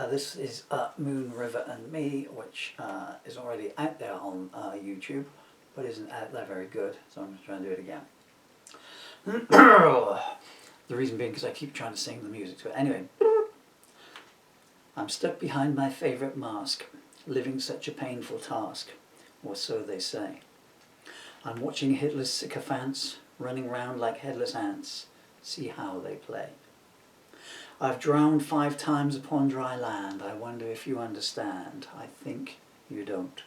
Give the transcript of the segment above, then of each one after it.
This is Moon, River and Me, which is already out there on YouTube, but isn't out there very good, so I'm going to try and do it again. The reason being because I keep trying to sing the music to it. Anyway, I'm stuck behind my favourite mask, living such a painful task, or so they say. I'm watching Hitler's sycophants running round like headless ants, see how they play. I've drowned 5 times upon dry land, I wonder if you understand, I think you don't.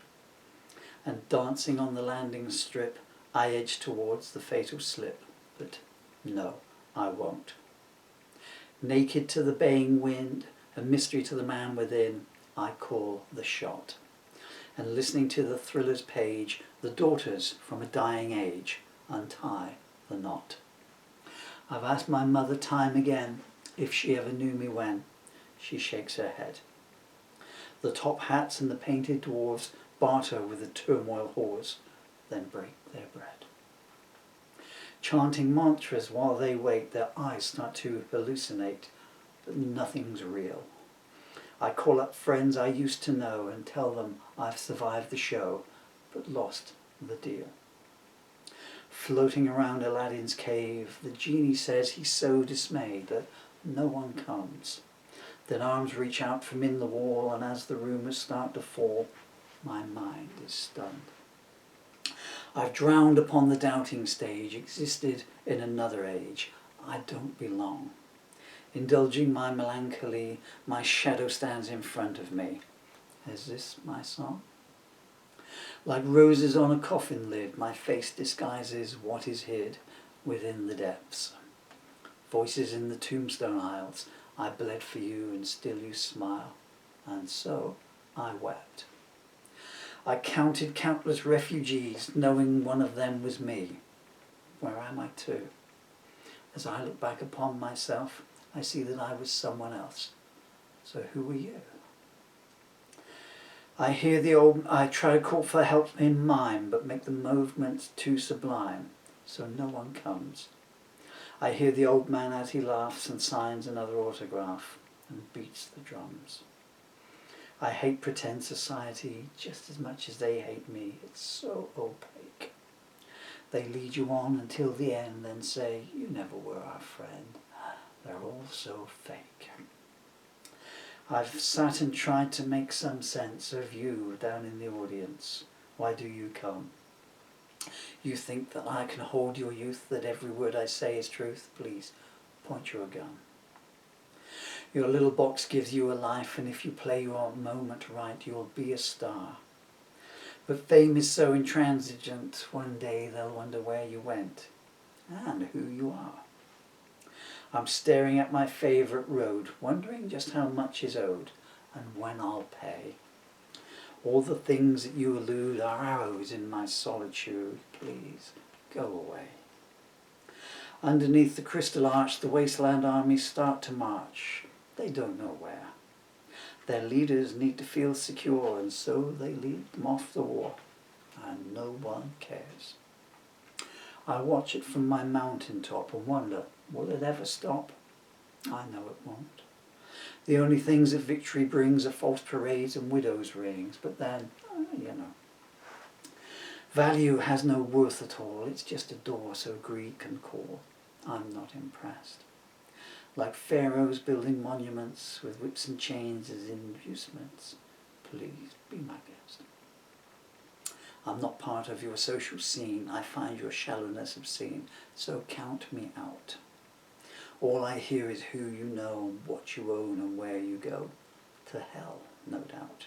And dancing on the landing strip, I edge towards the fatal slip, but no, I won't. Naked to the baying wind, a mystery to the man within, I call the shot. And listening to the thriller's page, the daughters from a dying age untie the knot. I've asked my mother time again if she ever knew me when. She shakes her head. The top hats and the painted dwarves barter with the turmoil whores, then break their bread. Chanting mantras while they wait, their eyes start to hallucinate, but nothing's real. I call up friends I used to know and tell them I've survived the show, but lost the deal. Floating around Aladdin's cave, the genie says he's so dismayed that no one comes. Then arms reach out from in the wall, and as the rumours start to fall, my mind is stunned. I've drowned upon the doubting stage, existed in another age. I don't belong. Indulging my melancholy, my shadow stands in front of me. Is this my song? Like roses on a coffin lid, my face disguises what is hid within the depths. Voices in the tombstone aisles, I bled for you and still you smile, and so I wept. I counted countless refugees, knowing one of them was me. Where am I to? As I look back upon myself, I see that I was someone else. So who were you? I try to call for help in mime, but make the movements too sublime, so no one comes. I hear the old man as he laughs and signs another autograph and beats the drums. I hate pretend society just as much as they hate me. It's so opaque. They lead you on until the end, then say, you never were our friend. They're all so fake. I've sat and tried to make some sense of you down in the audience. Why do you come? You think that I can hold your youth, that every word I say is truth? Please, point your gun. Your little box gives you a life, and if you play your moment right, you'll be a star. But fame is so intransigent, one day they'll wonder where you went and who you are. I'm staring at my favourite road, wondering just how much is owed and when I'll pay. All the things that you elude are arrows in my solitude. Please, go away. Underneath the crystal arch, the wasteland armies start to march. They don't know where. Their leaders need to feel secure, and so they lead them off the war, and no one cares. I watch it from my mountaintop and wonder, will it ever stop? I know it won't. The only things that victory brings are false parades and widows' rings, but then, you know. Value has no worth at all, it's just a door so greed can call. I'm not impressed. Like pharaohs building monuments with whips and chains as inducements, please be my guest. I'm not part of your social scene, I find your shallowness obscene, so count me out. All I hear is who you know, what you own and where you go. To hell, no doubt.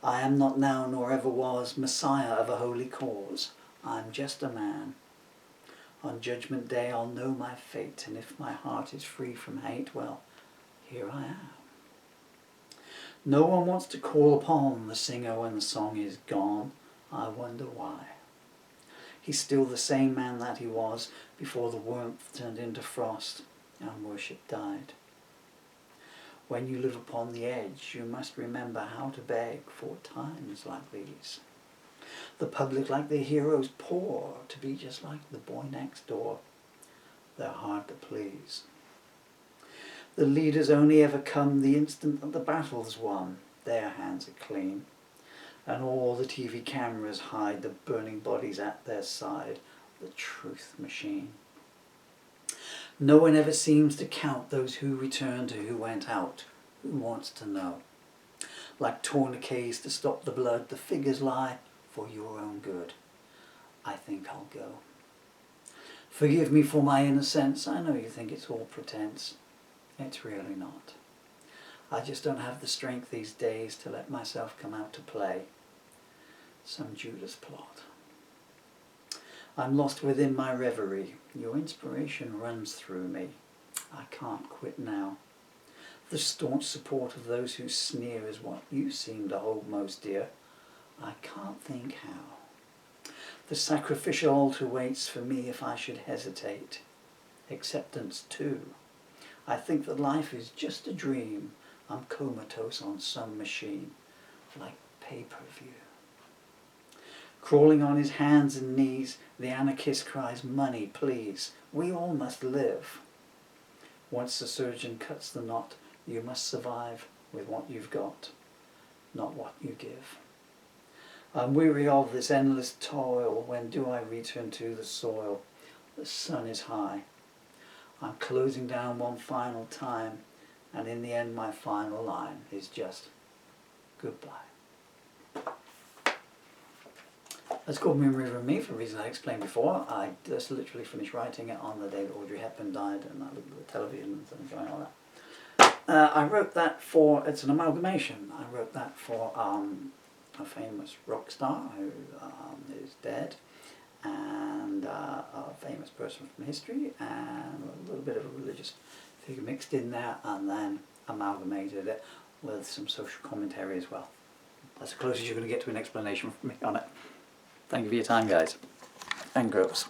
I am not now nor ever was messiah of a holy cause. I'm just a man. On Judgment Day I'll know my fate, and if my heart is free from hate, well, here I am. No one wants to call upon the singer when the song is gone. I wonder why. He's still the same man that he was before the warmth turned into frost and worship died. When you live upon the edge, you must remember how to beg for times like these. The public, like their heroes, poor to be just like the boy next door. They're hard to please. The leaders only ever come the instant that the battle's won. Their hands are clean. And all the TV cameras hide the burning bodies at their side. The truth machine. No one ever seems to count those who return to who went out. Who wants to know? Like tourniquets to stop the blood, the figures lie for your own good. I think I'll go. Forgive me for my innocence. I know you think it's all pretense. It's really not. I just don't have the strength these days to let myself come out to play some Judas plot. I'm lost within my reverie. Your inspiration runs through me. I can't quit now. The staunch support of those who sneer is what you seem to hold most dear. I can't think how. The sacrificial altar waits for me if I should hesitate. Acceptance too. I think that life is just a dream. I'm comatose on some machine, like pay-per-view. Crawling on his hands and knees, the anarchist cries, money, please. We all must live. Once the surgeon cuts the knot, you must survive with what you've got, not what you give. I'm weary of this endless toil. When do I return to the soil? The sun is high. I'm closing down one final time, and in the end my final line is just goodbye. That's called Memory of Me for reasons I explained before. I just literally finished writing it on the day that Audrey Hepburn died, and I looked at the television and things and all that. I wrote that for, it's an amalgamation. I wrote that for a famous rock star who is dead, and a famous person from history, and a little bit of a religious figure mixed in there, and then amalgamated it with some social commentary as well. That's the closest you're going to get to an explanation from me on it. Thank you for your time, guys and girls.